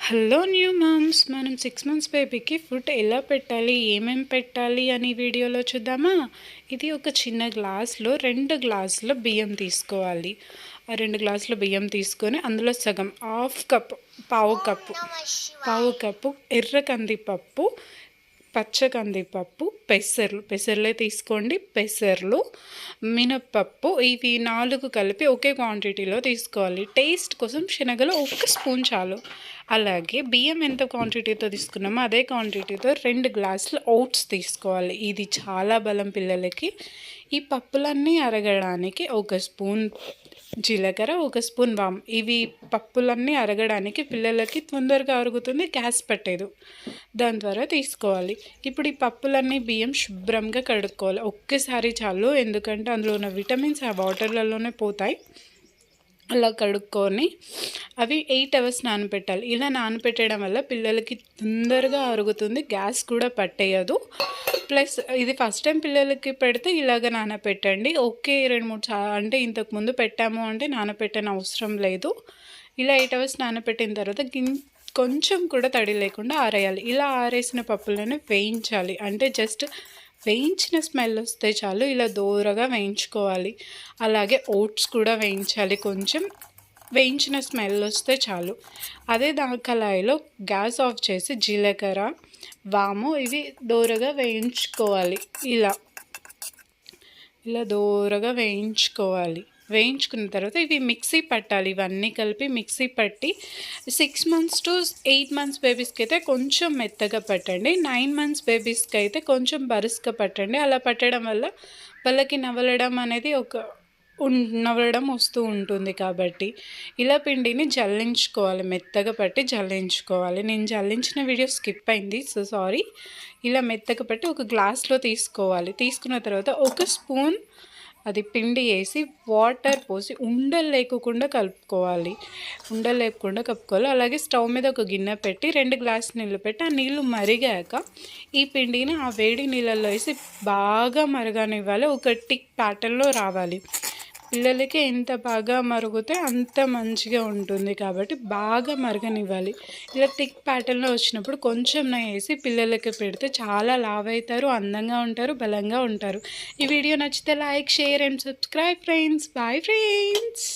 Hello new moms, మనం 6 months బేబీకి food ఎలా పెట్టాలి, ఏమేమి పెట్టాలి అని వీడియోలో చూద్దామా. ఇది ఒక చిన్న గ్లాస్లో 2 గ్లాసుల బియ్యం తీసుకోవాలి. ఆ 2 గ్లాసుల బియ్యం తీసుకొని అందులో సగం పావు కప్పు ఎర్ర కందిపప్పు, పచ్చ కందిపప్పు, పెసర్లే తీసుకోండి. పెసర్లు, మినప్పప్పు, ఇవి 4 కలిపి ఒకే క్వాంటిటీలో తీసుకోవాలి. టేస్ట్ కోసం శనగలు 1 స్పూన్ చాలు. అలాగే బియ్యం ఎంత క్వాంటిటీతో తీసుకున్నామో అదే క్వాంటిటీతో 2 గ్లాసులు ఓట్స్ తీసుకోవాలి. ఇది చాలా బలం పిల్లలకి. ఈ పప్పులన్నీ అరగడానికి 1 స్పూన్ జీలకర్ర, 1 స్పూన్ వామ్. ఇవి పప్పులన్నీ అరగడానికి పిల్లలకి తొందరగా అరుగుతుంది, గ్యాస్ పట్టేదు, దాని ద్వారా తీసుకోవాలి. ఇప్పుడు ఈ పప్పులన్నీ బియ్యం శుభ్రంగా కడుక్కోవాలి. ఒక్కసారి చాలు, ఎందుకంటే అందులో ఉన్న విటమిన్స్ ఆ వాటర్లలోనే పోతాయి. అలా కడుక్కొని అవి 8 అవర్స్ నానబెట్టాలి. ఇలా నానబెట్టడం వల్ల పిల్లలకి తొందరగా అరుగుతుంది, గ్యాస్ కూడా పట్టేయదు. ప్లస్ ఇది ఫస్ట్ టైం పిల్లలకి పెడితే ఇలాగ నానబెట్టండి. ఓకే, 2-3 అంటే ఇంతకుముందు పెట్టాము అంటే నానబెట్టని అవసరం లేదు. ఇలా 8 అవర్స్ నానబెట్టిన తర్వాత కొంచెం కూడా తడి లేకుండా ఆరేయాలి. ఇలా ఆరేసిన పప్పులను వేయించాలి. అంటే జస్ట్ వేయించిన స్మెల్ వస్తే చాలు, ఇలా దూరగా వేయించుకోవాలి. అలాగే ఓట్స్ కూడా వేయించాలి, కొంచెం వేయించిన స్మెల్ వస్తే చాలు. అదే కళాయిలో గ్యాస్ ఆఫ్ చేసి జీలకర్ర, వాము ఇవి దూరగా వేయించుకోవాలి. ఇలా దూరగా వేయించుకున్న తర్వాత ఇవి మిక్సీ పట్టాలి. ఇవన్నీ కలిపి మిక్సీ పట్టి 6 మంత్స్ టు 8 మంత్స్ బేబీస్కి అయితే కొంచెం మెత్తగా పట్టండి. 9 మంత్స్ బేబీస్కి అయితే కొంచెం బరుసుగా పట్టండి. అలా పట్టడం వల్ల వాళ్ళకి నవలడం వస్తూ ఉంటుంది. కాబట్టి ఇలా పిండిని జల్లించుకోవాలి, మెత్తగా పట్టి జల్లించుకోవాలి. నేను జల్లించిన వీడియో స్కిప్ అయింది, సో సారీ. ఇలా మెత్తగా పట్టి ఒక గ్లాస్లో తీసుకోవాలి. తీసుకున్న తర్వాత 1 స్పూన్ అది పిండి వేసి వాటర్ పోసి ఉండలు లేకుండా కలుపుకోవాలి. అలాగే స్టవ్ మీద ఒక గిన్నె పెట్టి 2 గ్లాసులు నీళ్ళు పెట్టి ఆ నీళ్ళు మరిగాక ఈ పిండిని ఆ వేడి నీళ్ళల్లో వేసి బాగా మరగనివ్వాలి. ఒక టిక్ ప్యాటర్న్లో రావాలి. పిల్లలకి ఎంత బాగా మరుగుతే అంత మంచిగా ఉంటుంది, కాబట్టి బాగా మరగనివ్వాలి. ఇలా టిక్ ప్యాటర్న్లో వచ్చినప్పుడు కొంచెం నెయ్యి వేసి పిల్లలకి పెడితే చాలా లావు అవుతారు, అందంగా ఉంటారు, బలంగా ఉంటారు. ఈ వీడియో నచ్చితే like, share and subscribe friends. Bye friends.